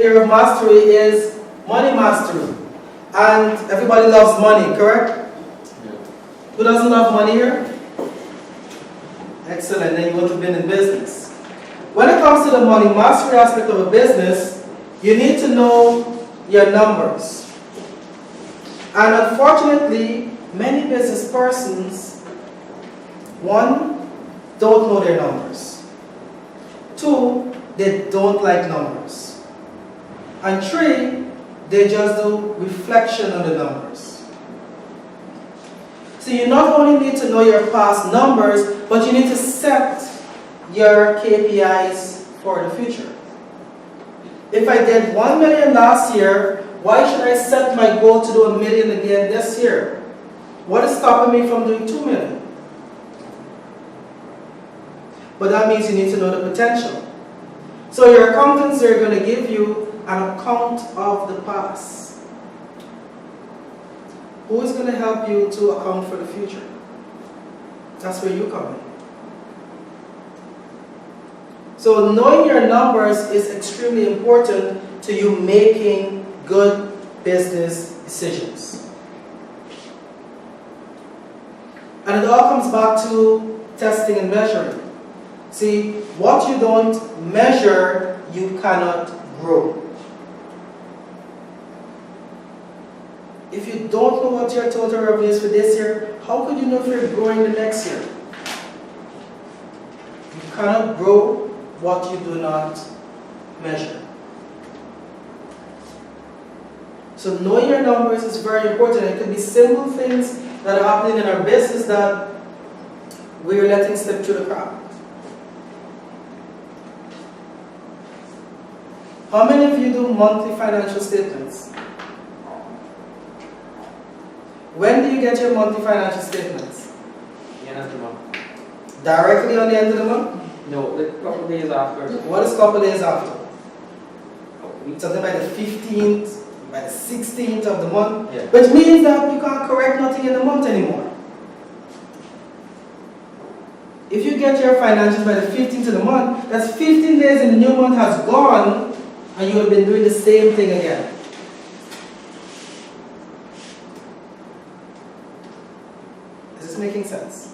area of mastery is money mastery. And everybody loves money, correct? Yeah. Who doesn't love money here? Excellent, then you want to be in business. When it comes to the money mastery aspect of a business, you need to know your numbers. And unfortunately, many business persons, one, don't know their numbers. Two, they don't like numbers. And three, they just do reflection on the numbers. So you not only need to know your past numbers, but you need to set your KPIs for the future. If I did 1 million last year, why should I set my goal to do 1 million again this year? What is stopping me from doing 2 million? But that means you need to know the potential. So your accountants are going to give you an account of the past. Who is going to help you to account for the future? That's where you come in. So knowing your numbers is extremely important to you making good business decisions. And it all comes back to testing and measuring. See, what you don't measure, you cannot grow. If you don't know what your total revenue is for this year, how could you know if you're growing the next year? You cannot grow what you do not measure. So knowing your numbers is very important. It could be simple things that are happening in our business that we're letting slip through the crack. How many of you do monthly financial statements? When do you get your monthly financial statements? The end of the month. Directly on the end of the month? No, a couple of days after. What is a couple of days after? Something by the 15th, by the 16th of the month, Yeah. which means that you can't correct nothing in the month anymore. If you get your financials by the 15th of the month, that's 15 days and the new month has gone, and you have been doing the same thing again. Is this making sense?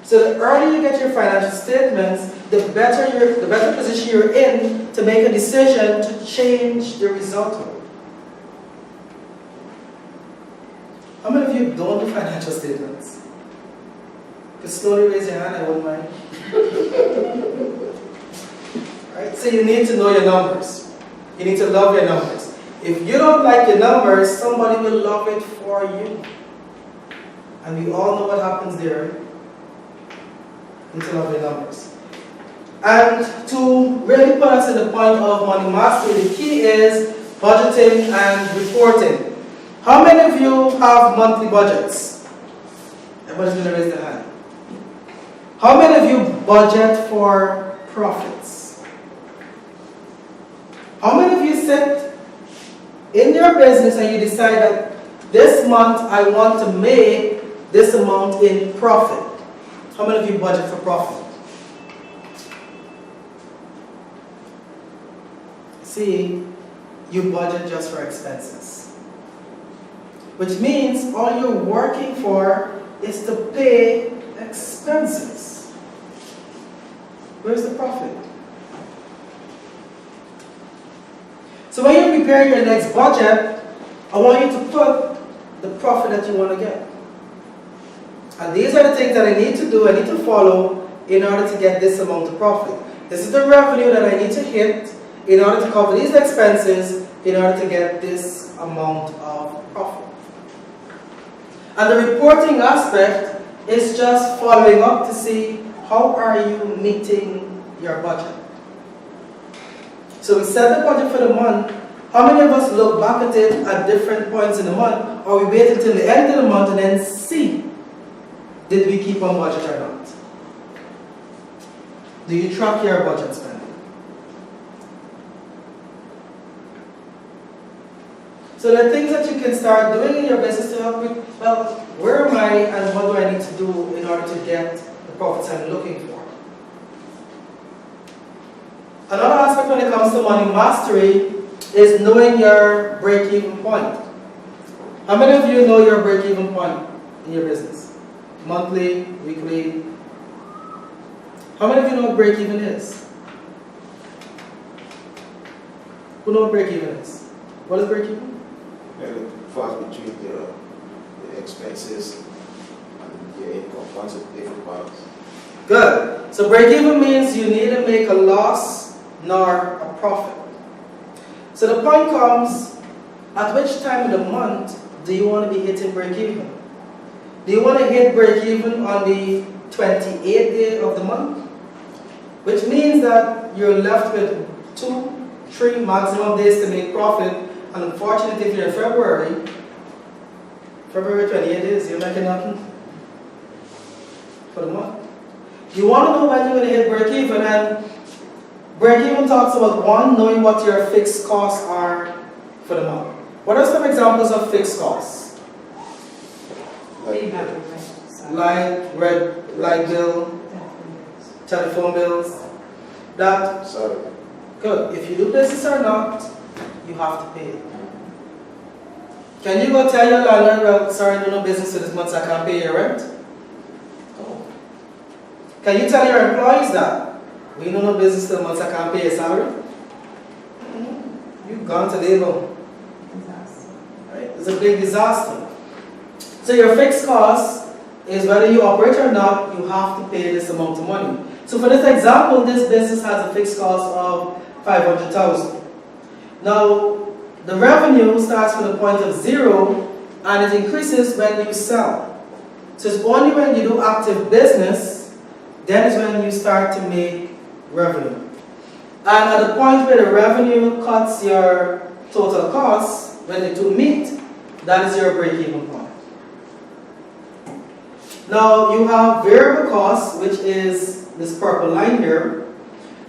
So the earlier you get your financial statements, the better position you're in to make a decision to change the result of it. How many of you don't do financial statements? Just slowly raise your hand, I won't mind. Right? So you need to know your numbers. You need to love your numbers. If you don't like your numbers, somebody will love it for you. And we all know what happens there. You need to love your numbers. And to really put us in the point of money mastery, the key is budgeting and reporting. How many of you have monthly budgets? Everybody's going to raise their hand. How many of you budget for profits? How many of you sit in your business and you decide that this month I want to make this amount in profit? How many of you budget for profit? See, you budget just for expenses. Which means all you're working for is to pay expenses. Where's the profit? So when you prepare your next budget, I want you to put the profit that you want to get. And these are the things that I need to do, I need to follow in order to get this amount of profit. This is the revenue that I need to hit in order to cover these expenses in order to get this amount of profit. And the reporting aspect is just following up to see how are you meeting your budget. So we set the budget for the month. How many of us look back at it at different points in the month, or we wait until the end of the month and then see, did we keep on budget or not? Do you track your budget spending? So there are things that you can start doing in your business to help you, well, where am I and what do I need to do in order to get the profits I'm looking for? Another aspect when it comes to money mastery is knowing your break-even point. How many of you know your break-even point in your business? Monthly, weekly? How many of you know what break-even is? Who know what break-even is? What is break-even? And it falls between your expenses and your income once it pay for products. Good. So break-even means you neither make a loss nor a profit. So the point comes, at which time of the month do you want to be hitting break-even? Do you want to hit break-even on the 28th day of the month? Which means that you're left with 2, 3 maximum days to make profit. And unfortunately, if you're in February 28 days, you're making nothing for the month. You want to know when you're going to hit break-even, and break-even talks about, one, knowing what your fixed costs are for the month. What are some examples of fixed costs? Like light bill, telephone bills. That, Sorry. good. If you do business or not, you have to pay it. Can you go tell your landlord, well, sorry, I do no business for this month, so I can't pay your rent? No. Can you tell your employees that? We do no business for the month, so I can't pay your salary? You've gone to labor. Right? It's a big disaster. So your fixed cost is whether you operate or not, you have to pay this amount of money. So for this example, this business has a fixed cost of 500,000. Now, the revenue starts from the point of 0 and it increases when you sell. So it's only when you do active business, then is when you start to make revenue. And at the point where the revenue cuts your total costs, when the two meet, that is your break-even point. Now you have variable costs, which is this purple line here.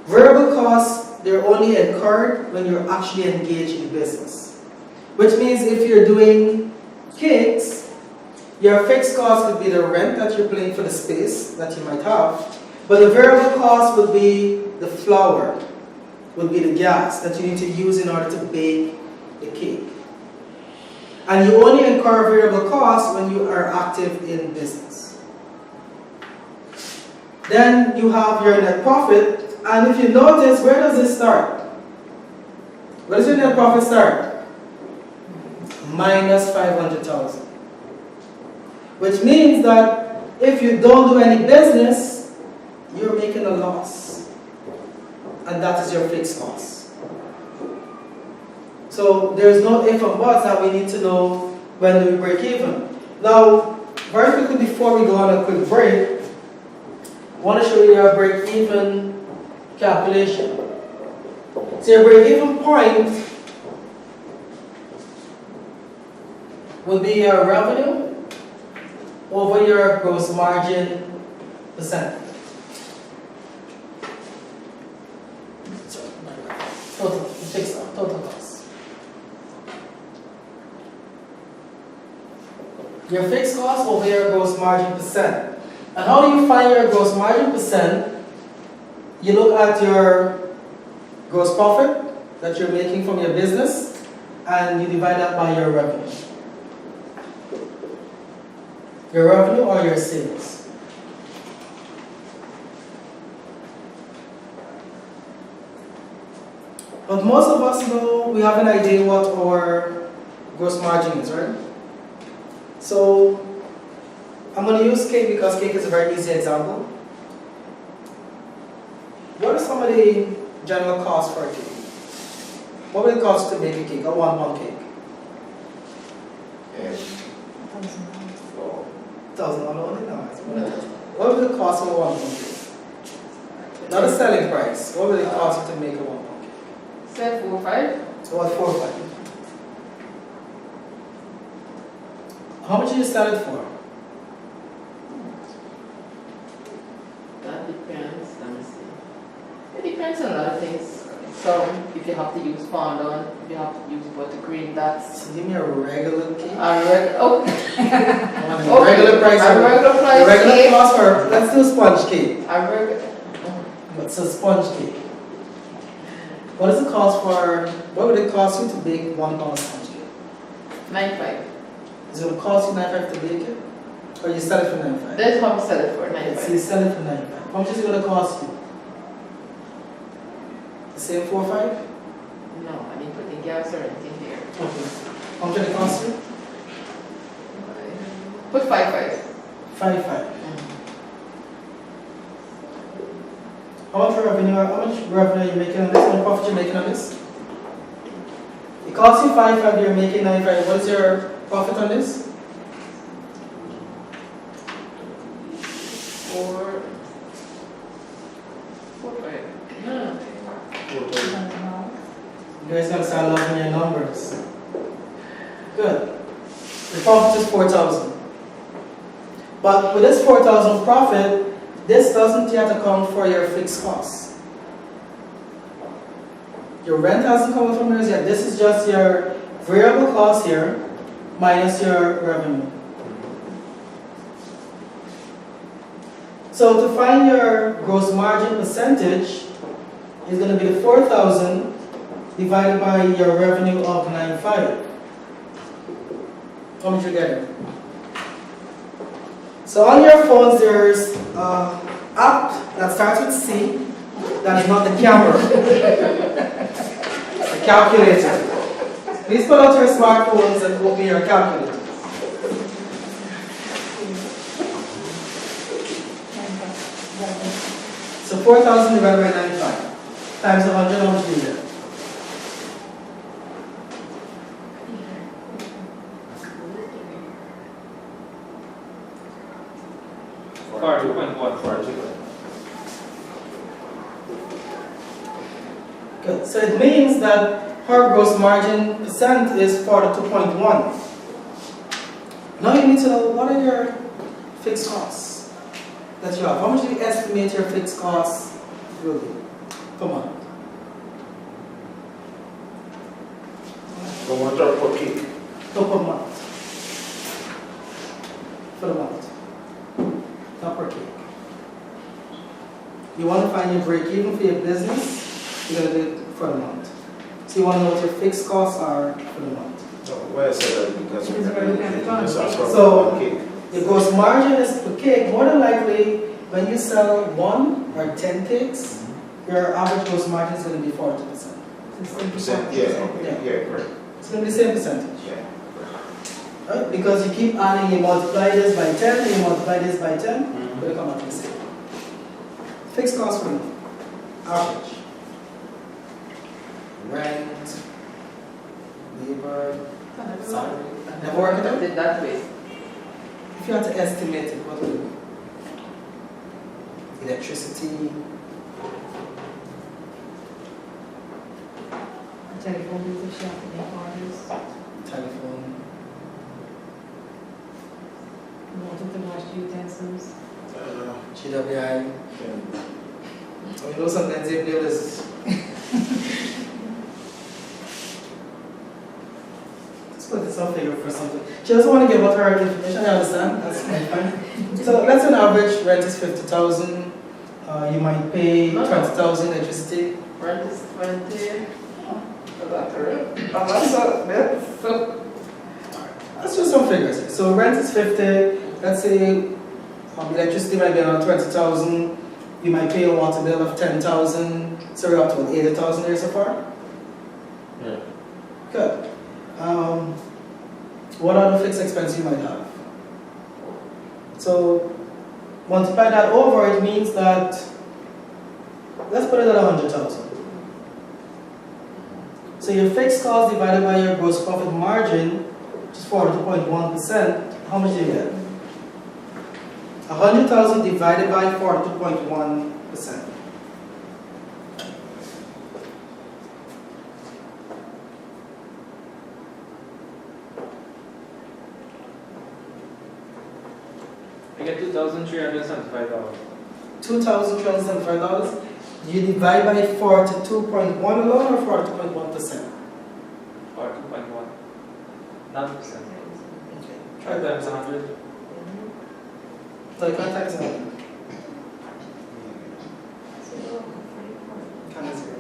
Variable costs, they're only incurred when you're actually engaged in business. Which means if you're doing cakes, your fixed cost would be the rent that you're paying for the space that you might have. But the variable cost would be the flour, would be the gas that you need to use in order to bake the cake. And you only incur variable costs when you are active in business. Then you have your net profit. And if you notice, where does it start? Where does your net profit start? Minus 500,000. Which means that if you don't do any business, you're making a loss. And that is your fixed cost. So there's no if and buts that we need to know when do we break even. Now, very quickly before we go on a quick break, I want to show you our break even calculation. So your break-even point will be your revenue over your gross margin percent. Total, fixed total cost. Your fixed cost over your gross margin percent. And how do you find your gross margin percent? You look at your gross profit that you're making from your business and you divide that by your revenue. Your revenue or your sales. But most of us know, we have an idea what our gross margin is, right? So I'm going to use cake because cake is a very easy example. What are some of the general costs for a cake? What will it cost to make a cake, a 1 pound cake? And $1,000 only? No. What will it cost for a 1 pound cake? Not a selling price. What will it cost to make a 1 pound cake? Say 4 or 5. So what, 4 or 5? How much did you sell it for? That depends. Let me see. It depends on a lot of things. So if you have to use fondant, if you have to use buttercream, that's So give me a regular cake. oh. Regular price. A regular price Regular cake. cost for, let's do sponge cake. A regular. What's a sponge cake? What is the cost for, what would it cost you to bake 1 pound sponge cake? 9.5. Is it going to cost you 9.5 to bake it? Or you sell it for 9.5? That's how I sell it for, Okay, so 9.5. you sell it for 9.5. How much is it going to cost you? The same 4 or 5? No, I didn't put the gas or anything here. Okay. How much did it cost you? Put 5.5. 5.5. How much revenue are you making on this? How much profit you making on this? It costs you 5.5, you're making 9.5. What is your profit on this? 4.5. No. You guys gotta start loving your numbers. Good. The profit is 4,000. But with this 4,000 profit, this doesn't yet account for your fixed costs. Your rent hasn't come from yours yet. This is just your variable cost here minus your revenue. So to find your gross margin percentage is going to be the 4,000 divided by your revenue of 9.5. How much you getting? So on your phones, there's an app that starts with C, that is not the camera, a calculator. Please pull out your smartphones and open your calculator. So 4,000 divided by 9.5 times 100, how much do you get? Good. So it means that her gross margin percent is 42.1. Now you need to know what are your fixed costs that you have. How much do you estimate your fixed costs will be per month? So what per cake? Per month. For the month. Not per cake. You want to find your break even for your business, you're going to do it for the month. So you want to know what your fixed costs are for the month. No, why I said that because So your gross margin is per cake. More than likely, when you sell 1 or 10 cakes, your average gross margin is going to be 40%. 40%, yeah, correct. It's going to be the same percentage. Yeah. Right? Because you keep adding, you multiply this by 10, and you multiply this by 10, Mm-hmm. it'll come out the same. Fixed cost for you. Average. Rent, labor, salary. Never work it out? Did that way. If you had to estimate it, what would it be? Electricity, Telephone bills if she has to make orders. telephone, Water to wash utensils. GWI. Yeah. Oh, you know sometimes they bill is. Let's put this on figure for something. She doesn't want to give out her information, I understand. That's fine. So let's say an average rent is 50,000. You might pay 20,000 electricity. Rent is 20. Is that correct? So. Let's do some figures here. So rent is 50. Let's say electricity might be around 20,000. You might pay a water bill of 10,000. So we're up to 80,000 here so far. Yeah. Good. What other fixed expenses you might have? So multiply that over, it means that, let's put it at 100,000. So your fixed cost divided by your gross profit margin, which is 42.1%, how much do you get? 100,000 divided by 42.1%. I get $2,375. $2,375. You divide by 42.1 alone or 42.1%? 42.1. Not percent. Okay. 5 times 100. So you can't times it. Can't zero.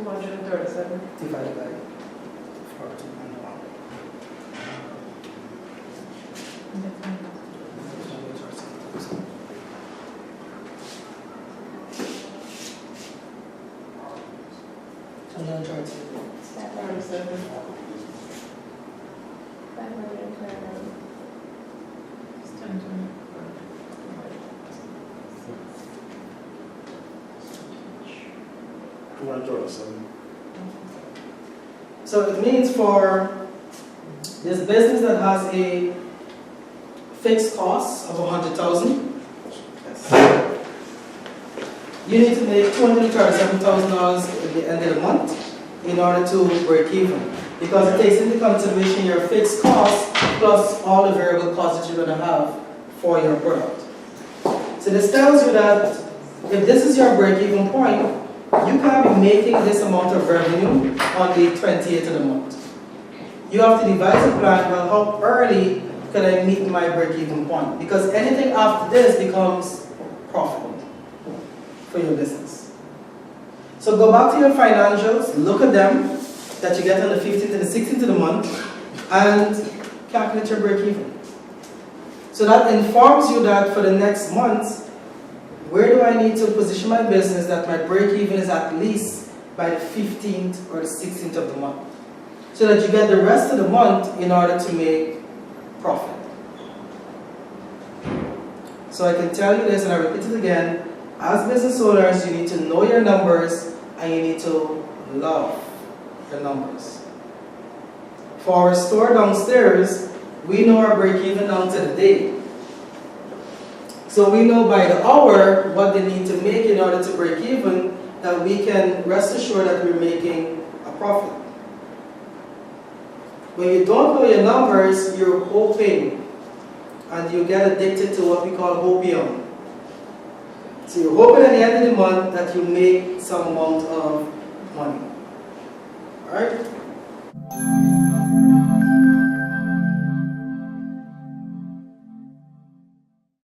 237. divided by 42.1. And then try to 37. 529. It's 1020. So it means for this business that has a fixed cost of 100,000, you need to make $237,000 at the end of the month in order to break even, because it takes into consideration your fixed costs plus all the variable costs that you're going to have for your product. So this tells you that if this is your break-even point, you can't be making this amount of revenue on the 28th of the month. You have to devise a plan, well, how early can I meet my break-even point? Because anything after this becomes profit for your business. So go back to your financials, look at them that you get on the 15th and the 16th of the month, and calculate your break-even. So that informs you that for the next month, where do I need to position my business that my break-even is at least by the 15th or the 16th of the month, so that you get the rest of the month in order to make profit. So I can tell you this, and I repeat it again, as business owners, you need to know your numbers and you need to love your numbers. For our store downstairs, we know our break-even down to the day. So we know by the hour what they need to make in order to break even, that we can rest assured that we're making a profit. When you don't know your numbers, you're hoping, and you get addicted to what we call hopium. So you're hoping at the end of the month that you make some amount of money. Alright?